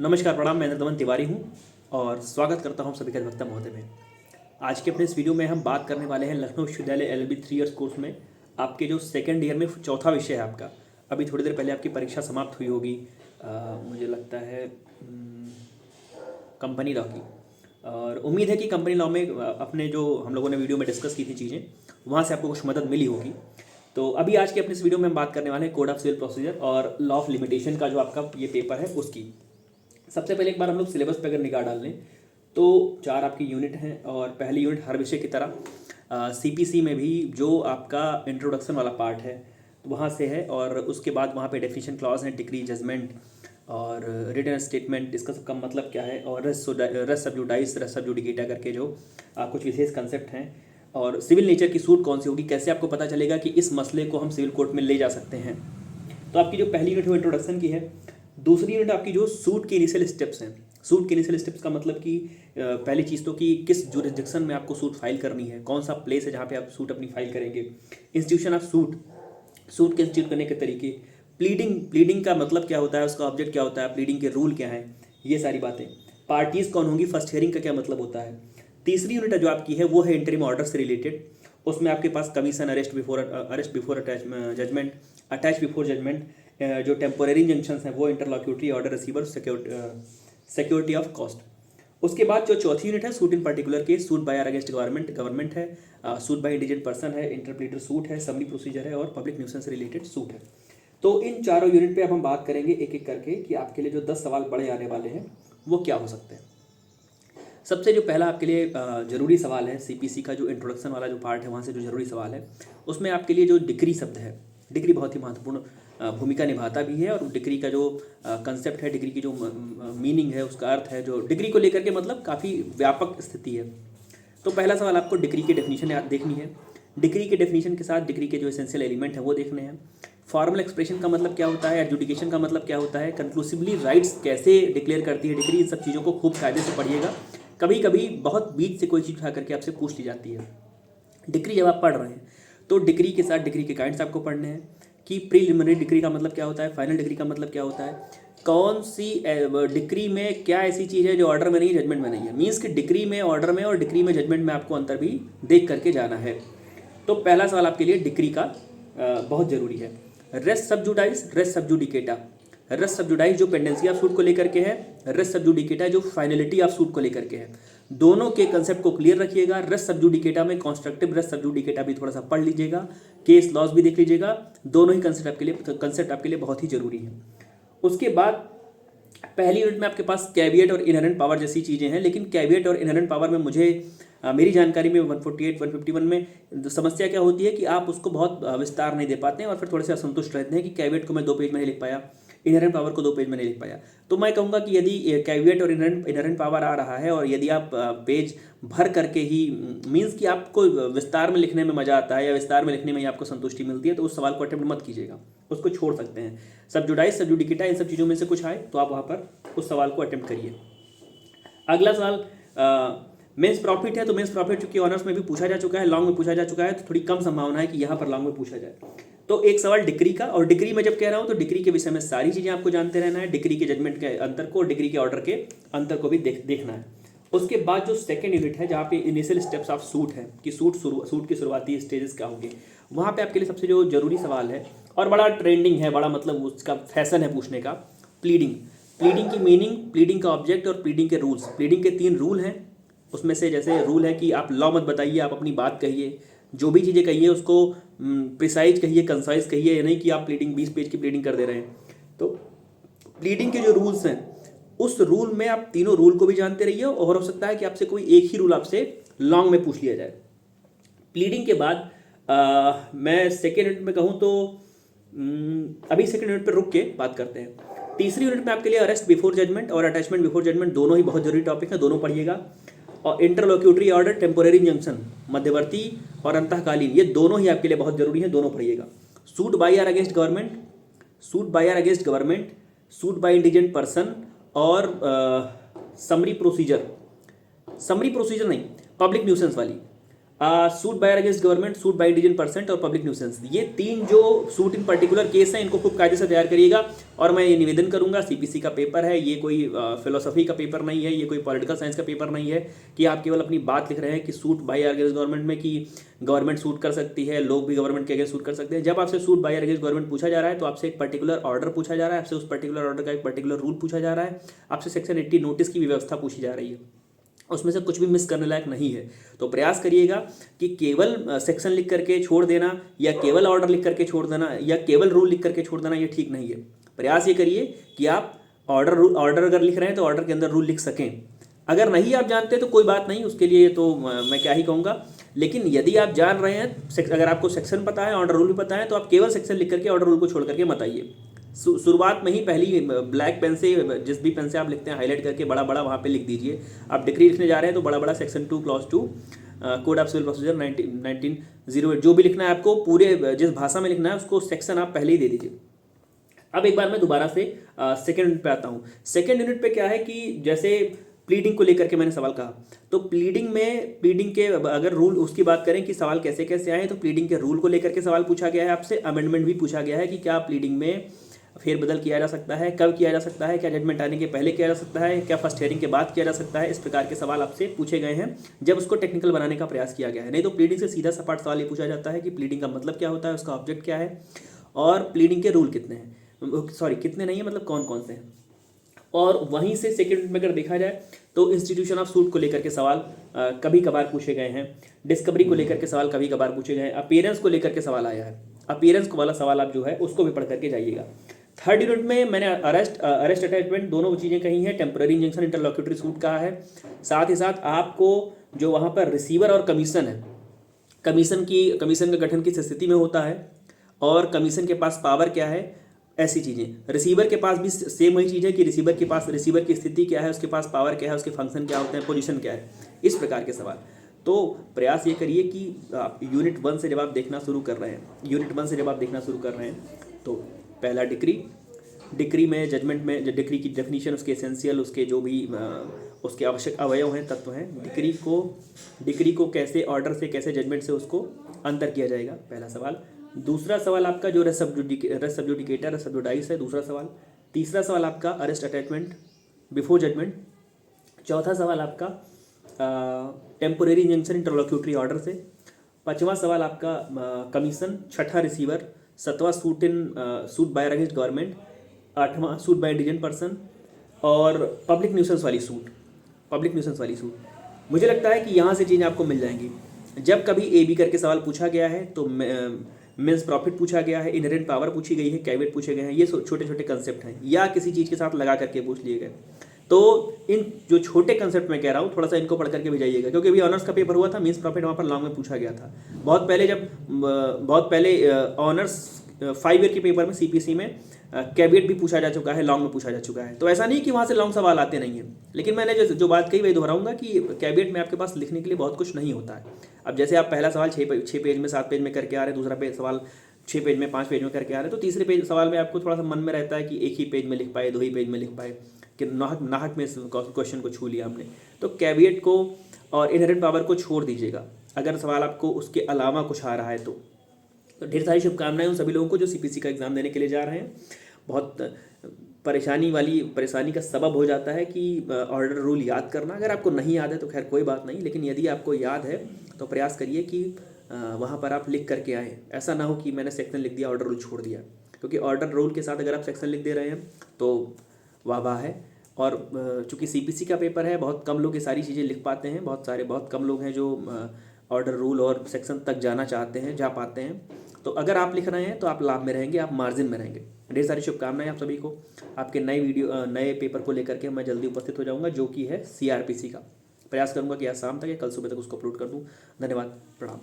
नमस्कार, प्रणाम। मैं नंदमन तिवारी हूँ और स्वागत करता हूँ सभी का अधिवक्ता महोदय में। आज के अपने इस वीडियो में हम बात करने वाले हैं लखनऊ विश्वविद्यालय एलएलबी 3 ईयर्स कोर्स में आपके जो सेकेंड ईयर में चौथा विषय है आपका। अभी थोड़ी देर पहले आपकी परीक्षा समाप्त हुई होगी, मुझे लगता है कंपनी लॉ की। और उम्मीद है कि कंपनी लॉ में अपने जो हम लोगों ने वीडियो में डिस्कस की थी चीज़ें, वहाँ से आपको कुछ मदद मिली होगी। तो अभी आज के अपने इस वीडियो में हम बात करने वाले हैं कोड ऑफ सिविल प्रोसीजर और लॉ ऑफ लिमिटेशन का जो आपका ये पेपर है उसकी। सबसे पहले एक बार हम लोग सिलेबस पे अगर निगाह डाल लें तो 4 आपकी यूनिट हैं और पहली यूनिट हर विषय की तरह सीपीसी में भी जो आपका इंट्रोडक्शन वाला पार्ट है वहाँ से है, और उसके बाद वहाँ पे डेफिनेशन क्लॉज हैं, डिक्री, जजमेंट और रिटन स्टेटमेंट, इसका सबका मतलब क्या है, और रेस सब्जुडाइस, रेस सब्जुडिकेटा करके जो कुछ विशेष कंसेप्ट हैं, और सिविल नेचर की सूट कौन सी होगी, कैसे आपको पता चलेगा कि इस मसले को हम सिविल कोर्ट में ले जा सकते हैं। तो आपकी जो पहली यूनिट वो इंट्रोडक्शन की है। दूसरी यूनिट आपकी जो सूट के इनिशियल स्टेप्स हैं। सूट के इनिशियल स्टेप्स का मतलब कि पहली चीज़ तो कि किस जुरिस्डिक्शन में आपको सूट फाइल करनी है, कौन सा प्लेस है जहाँ पे आप सूट अपनी फाइल करेंगे, इंस्टीट्यूशन ऑफ सूट, सूट के इंस्टीट्यूट करने के तरीके, प्लीडिंग का मतलब क्या होता है, उसका ऑब्जेक्ट क्या होता है, प्लीडिंग के रूल क्या हैं, ये सारी बातें। पार्टीज़ कौन होंगी, फर्स्ट हियरिंग का क्या मतलब होता है। तीसरी यूनिट जो आपकी है वो है इंटरिम ऑर्डर से रिलेटेड। उसमें आपके पास commission, arrest before judgment, attach before judgment, जो टेम्पोररी इंजंक्शंस हैं वो interlocutory order, receiver, security of cost. उसके बाद जो चौथी यूनिट है suit in particular case, suit by और अगेंस्ट गवर्नमेंट है, सूट बाय इंडिजेंट पर्सन है, इंटरप्रीटर सूट है, समरी प्रोसीजर है और पब्लिक न्यूसेंस से रिलेटेड सूट है। तो इन चारों यूनिट पे अब हम बात करेंगे एक एक करके कि आपके लिए जो 10 सवाल बड़े आने वाले हैं वो क्या हो सकते हैं। सबसे जो पहला आपके लिए ज़रूरी सवाल है, सीपीसी का जो इंट्रोडक्शन वाला जो पार्ट है वहाँ से जो ज़रूरी सवाल है उसमें आपके लिए जो डिक्री शब्द है, डिक्री बहुत ही महत्वपूर्ण भूमिका निभाता भी है, और डिक्री का जो कंसेप्ट है, डिक्री की जो मीनिंग है, उसका अर्थ है, जो डिक्री को लेकर के मतलब काफ़ी व्यापक स्थिति है। तो पहला सवाल आपको डिक्री की डेफिनेशन देखनी है। डिक्री के डेफिनेशन के साथ डिक्री के जो एसेंशियल एलिमेंट हैं वो देखने हैं। फॉर्मल एक्सप्रेशन का मतलब क्या होता है, एडजुडिकेशन का मतलब क्या होता है, कंक्लूसिवली राइट्स कैसे डिक्लेयर करती है डिक्री, इन सब चीज़ों को खूब कायदे से पढ़िएगा। कभी कभी बहुत बीच से कोई चीज़ उठा करके आपसे पूछ ली जाती है। डिक्री जब आप पढ़ रहे हैं तो डिक्री के साथ डिक्री के काइंड्स आपको पढ़ने हैं कि प्रीलिमिनरी डिक्री का मतलब क्या होता है, फाइनल डिक्री का मतलब क्या होता है, कौन सी डिक्री में क्या ऐसी चीज़ है जो ऑर्डर में नहीं, जजमेंट में नहीं है। मीन्स कि डिक्री में, ऑर्डर में और डिक्री में, जजमेंट में आपको अंतर भी देख करके जाना है। तो पहला सवाल आपके लिए डिक्री का बहुत ज़रूरी है। Res sub judice, res judicata. Res sub judice जो पेंडेंसी ऑफ सूट को लेकर के है, रेस सब्जुडिकेटा जो फाइनलिटी ऑफ सूट को लेकर के है। दोनों के कंसेप्ट को क्लियर रखिएगा। रेस सब्जुडिकेटा में कॉन्स्ट्रक्टिव रेस सब्जुडिकेटा भी थोड़ा सा पढ़ लीजिएगा, केस लॉज भी देख लीजिएगा। दोनों ही कंसेप्ट आपके लिए बहुत ही जरूरी है। उसके बाद पहली यूनिट में आपके पास कैविएट और इनहेरेंट पावर जैसी चीज़ें हैं, लेकिन कैविएट और इनहेरेंट पावर में मुझे मेरी जानकारी में 148, 151 में समस्या क्या होती है कि आप उसको बहुत विस्तार नहीं दे पाते हैं और फिर थोड़े से असंतुष्ट रहते हैं कि कैविएट को मैं 2 पेज में नहीं लिख पाया, इनहेरेंट पावर को 2 पेज में नहीं लिख पाया। तो मैं कहूँगा कि यदि कैविएट और इनहेरेंट पावर आ रहा है और यदि आप पेज भर करके ही, मीन्स कि आपको विस्तार में लिखने में मज़ा आता है या विस्तार में लिखने में आपको संतुष्टि मिलती है, तो उस सवाल को अटेम्प्ट मत कीजिएगा, उसको छोड़ सकते हैं। सब्जुडाइस, सब्जुडिकेटा, इन सब चीज़ों में से कुछ आए तो आप वहाँ पर उस सवाल को अटेम्प्ट करिए। अगला सवाल मेंस प्रॉफिट है। तो मेंस प्रॉफिट चूंकि ऑनर्स में भी पूछा जा चुका है, लॉन्ग में पूछा जा चुका है, तो थोड़ी कम संभावना है कि यहाँ पर लॉन्ग में पूछा जाए। तो एक सवाल डिक्री का, और डिक्री में जब कह रहा हूँ तो डिक्री के विषय में सारी चीज़ें आपको जानते रहना है। डिक्री के जजमेंट के अंतर को, डिक्री के ऑर्डर के अंतर को भी देखना है। उसके बाद जो सेकेंड यूनिट है जहाँ पे इनिशियल स्टेप्स ऑफ सूट है कि सूट की शुरुआती स्टेजेस क्या होंगे, वहाँ पे आपके लिए सबसे जो जरूरी सवाल है और बड़ा ट्रेंडिंग है, बड़ा मतलब उसका फैशन है पूछने का, प्लीडिंग। प्लीडिंग की मीनिंग, प्लीडिंग का ऑब्जेक्ट और प्लीडिंग के रूल्स। प्लीडिंग के 3 रूल हैं, उसमें से जैसे रूल है कि आप लॉ मत बताइए, आप अपनी बात कहिए, जो भी चीज़ें कहिए उसको प्रिसाइज कहिए, कंसाइज कहिए, या नहीं कि आप प्लीडिंग 20 पेज की प्लीडिंग कर दे रहे हैं। तो प्लीडिंग के जो रूल्स हैं उस रूल में आप तीनों रूल को भी जानते रहिए, और हो सकता है कि आपसे कोई एक ही रूल आपसे लॉन्ग में पूछ लिया जाए। प्लीडिंग के बाद मैं सेकेंड यूनिट में कहूँ तो अभी सेकेंड यूनिट पर रुक के बात करते हैं। तीसरी यूनिट में आपके लिए अरेस्ट बिफोर जजमेंट और अटैचमेंट बिफोर जजमेंट दोनों ही बहुत जरूरी टॉपिक है, दोनों पढ़िएगा। और इंटरलॉक्यूटरी ऑर्डर, टेम्पोररी इंजंक्शन, मध्यवर्ती और अंतःकालीन, ये दोनों ही आपके लिए बहुत जरूरी है, दोनों पढ़िएगा। सूट बाय और अगेंस्ट गवर्नमेंट, सूट बाय और against government, suit by indigent person और समरी प्रोसीजर नहीं, पब्लिक न्यूसेंस वाली। Suit by against government, suit by indigent person और पब्लिक न्यूसेंस, ये 3 जो सूट इन पर्टिकुलर केस हैं इनको खूब कायदे से तैयार करिएगा। और मैं ये निवेदन करूंगा, सीपीसी का पेपर है, ये कोई फिलोसफी का पेपर नहीं है, ये कोई पॉलिटिकल साइंस का पेपर नहीं है कि आप केवल अपनी बात लिख रहे हैं कि सूट बाय अगेंस्ट गवर्नमेंट में कि गवर्नमेंट सूट कर सकती है, लोग भी गवर्नमेंट के अगेंस्ट सूट कर सकते हैं। जब आपसे सूट बाय अगेंस्ट गवर्नमेंट पूछा जा रहा है तो आपसे एक पर्टिकुलर ऑर्डर पूछा जा रहा है, आपसे उस पर्टिकुलर ऑर्डर का एक पर्टिकुलर रूल पूछा जा रहा है, आपसे सेक्शन 80 नोटिस की व्यवस्था पूछी जा रही है, उसमें से कुछ भी मिस करने लायक नहीं है। तो प्रयास करिएगा कि केवल सेक्शन लिख करके छोड़ देना या केवल ऑर्डर लिख करके छोड़ देना या केवल रूल लिख करके छोड़ देना, ये ठीक नहीं है। प्रयास ये करिए कि आप ऑर्डर अगर लिख रहे हैं तो ऑर्डर के अंदर रूल लिख सकें। अगर नहीं आप जानते तो कोई बात नहीं, उसके लिए तो मैं क्या ही कहूँगा। लेकिन यदि आप जान रहे हैं, अगर आपको सेक्शन पता है, ऑर्डर रूल भी पता है, तो आप केवल सेक्शन लिख करके ऑर्डर रूल को छोड़ करके मत आइए। शुरुआत में ही पहली ब्लैक पेन से, जिस भी पेन से आप लिखते हैं, हाईलाइट करके बड़ा बड़ा वहाँ पे लिख दीजिए। आप डिक्री लिखने जा रहे हैं तो बड़ा बड़ा section 2 clause 2 code of civil procedure 1908 जो भी लिखना है आपको, पूरे जिस भाषा में लिखना है उसको सेक्शन आप पहले ही दे दीजिए। अब एक बार मैं दोबारा से सेकेंड यूनिट पे आता हूँ। सेकेंड यूनिट पे क्या है कि जैसे प्लीडिंग को लेकर के मैंने सवाल कहा, तो प्लीडिंग के अगर रूल उसकी बात करें कि सवाल कैसे कैसे आए, तो प्लीडिंग के रूल को लेकर के सवाल पूछा गया है आपसे। अमेंडमेंट भी पूछा गया है कि क्या प्लीडिंग में फेरबदल किया जा सकता है, कब किया जा सकता है, क्या जजमेंट आने के पहले किया जा सकता है, क्या फर्स्ट हियरिंग के बाद किया जा सकता है। इस प्रकार के सवाल आपसे पूछे गए हैं जब उसको टेक्निकल बनाने का प्रयास किया गया है। नहीं तो प्लीडिंग से सीधा सपाट सवाल ये पूछा जाता है कि प्लीडिंग का मतलब क्या होता है, उसका ऑब्जेक्ट क्या है और प्लीडिंग के रूल कितने हैं, सॉरी कितने नहीं है, मतलब कौन कौन से हैं। और वहीं से सेकेंड में अगर देखा जाए तो इंस्टीट्यूशन ऑफ सूट को लेकर के सवाल कभी कभार पूछे गए हैं, डिस्कवरी को लेकर के सवाल कभी कभार पूछे गए हैं, अपीयरेंस को लेकर के सवाल आया है। अपीयरेंस वाला सवाल आप जो है उसको भी पढ़ करके जाइएगा। थर्ड यूनिट में मैंने अरेस्ट अटैचमेंट दोनों चीज़ें कही हैं, टेम्पररी इंजंक्शन इंटरलॉक्यूटरी सूट कहा है। साथ ही साथ आपको जो वहाँ पर रिसीवर और कमीशन है, कमीशन का गठन किस स्थिति में होता है और कमीशन के पास पावर क्या है, ऐसी चीज़ें। रिसीवर के पास भी सेम वही चीज़ है कि रिसीवर की स्थिति क्या है, उसके पास पावर क्या है, उसके फंक्शन क्या होते हैं, पोजीशन क्या है, इस प्रकार के सवाल। तो प्रयास ये करिए कि आप यूनिट 1 से जब आप देखना शुरू कर रहे हैं, तो पहला डिक्री में, जजमेंट में, डिक्री की डेफिनीशन, उसके एसेंशियल, उसके जो भी उसके आवश्यक अवयव हैं, तत्व हैं, डिक्री को कैसे ऑर्डर से, कैसे जजमेंट से उसको अंतर किया जाएगा, पहला सवाल। दूसरा सवाल आपका जो रेस सब्जुडाइस है, दूसरा सवाल। तीसरा सवाल आपका अरेस्ट अटैचमेंट बिफोर जजमेंट। चौथा सवाल आपका टेम्पोरेरी इंजंक्शन इंटरलॉक्यूटरी ऑर्डर से। पांचवा सवाल आपका कमीशन। छठा रिसीवर। सातवां सूट बाय अगेंस्ट गवर्नमेंट। आठवां सूट बाय इंडिजन पर्सन और पब्लिक न्यूसेंस वाली सूट। मुझे लगता है कि यहाँ से चीज़ें आपको मिल जाएंगी। जब कभी ए बी करके सवाल पूछा गया है तो मीन्स प्रॉफिट पूछा गया है, इनहेरेंट पावर पूछी गई है, कैविएट पूछे गए हैं, ये छोटे छोटे कंसेप्ट हैं, या किसी चीज़ के साथ लगा करके पूछ लिए गए। तो इन जो छोटे कंसेप्ट मैं कह रहा हूँ, थोड़ा सा इनको पढ़ करके भी जाइएगा, क्योंकि अभी ऑनर्स का पेपर हुआ था, मीन्स प्रॉफिट वहाँ पर लॉन्ग में पूछा गया था। बहुत पहले ऑनर्स 5 ईयर के पेपर में सीपीसी में कैविएट भी पूछा जा चुका है, लॉन्ग में पूछा जा चुका है। तो ऐसा नहीं कि वहाँ से लॉन्ग सवाल आते नहीं हैं, लेकिन मैंने जो बात कही वही दोहराऊंगा कि कैविएट में आपके पास लिखने के लिए बहुत कुछ नहीं होता है। अब जैसे आप पहला सवाल 6 पेज में, 7 पेज में करके आ रहे हैं, दूसरा सवाल 6 पेज में, 5 पेज में करके आ रहे हैं, तो तीसरे सवाल में आपको थोड़ा सा मन में रहता है कि एक ही पेज में लिख पाए, 2 ही पेज में लिख पाए, कि नाहक में क्वेश्चन को छू लिया हमने। तो कैविएट को और इनहेरेंट पावर को छोड़ दीजिएगा अगर सवाल आपको उसके अलावा कुछ आ रहा है तो। ढेर सारी शुभकामनाएं उन सभी लोगों को जो सीपीसी का एग्ज़ाम देने के लिए जा रहे हैं। बहुत परेशानी का सबब हो जाता है कि ऑर्डर रूल याद करना। अगर आपको नहीं याद है तो खैर कोई बात नहीं, लेकिन यदि आपको याद है तो प्रयास करिए कि वहाँ पर आप लिख करके आएँ। ऐसा ना हो कि मैंने सेक्शन लिख दिया, ऑर्डर रूल छोड़ दिया, क्योंकि ऑर्डर रूल के साथ अगर आप सेक्शन लिख दे रहे हैं तो वाह है। और चूँकि सीपीसी का पेपर है, बहुत कम लोग ये सारी चीज़ें लिख पाते हैं। बहुत कम लोग हैं जो ऑर्डर रूल और सेक्शन तक जा पाते हैं। तो अगर आप लिख रहे हैं तो आप लाभ में रहेंगे, आप मार्जिन में रहेंगे। ढेर सारी शुभकामनाएं आप सभी को। आपके नए पेपर को लेकर के मैं जल्दी उपस्थित हो जाऊंगा, जो कि है सीआरपीसी का। प्रयास करूंगा कि आज शाम तक या कल सुबह तक उसको अपलोड कर दूं। धन्यवाद, प्रणाम।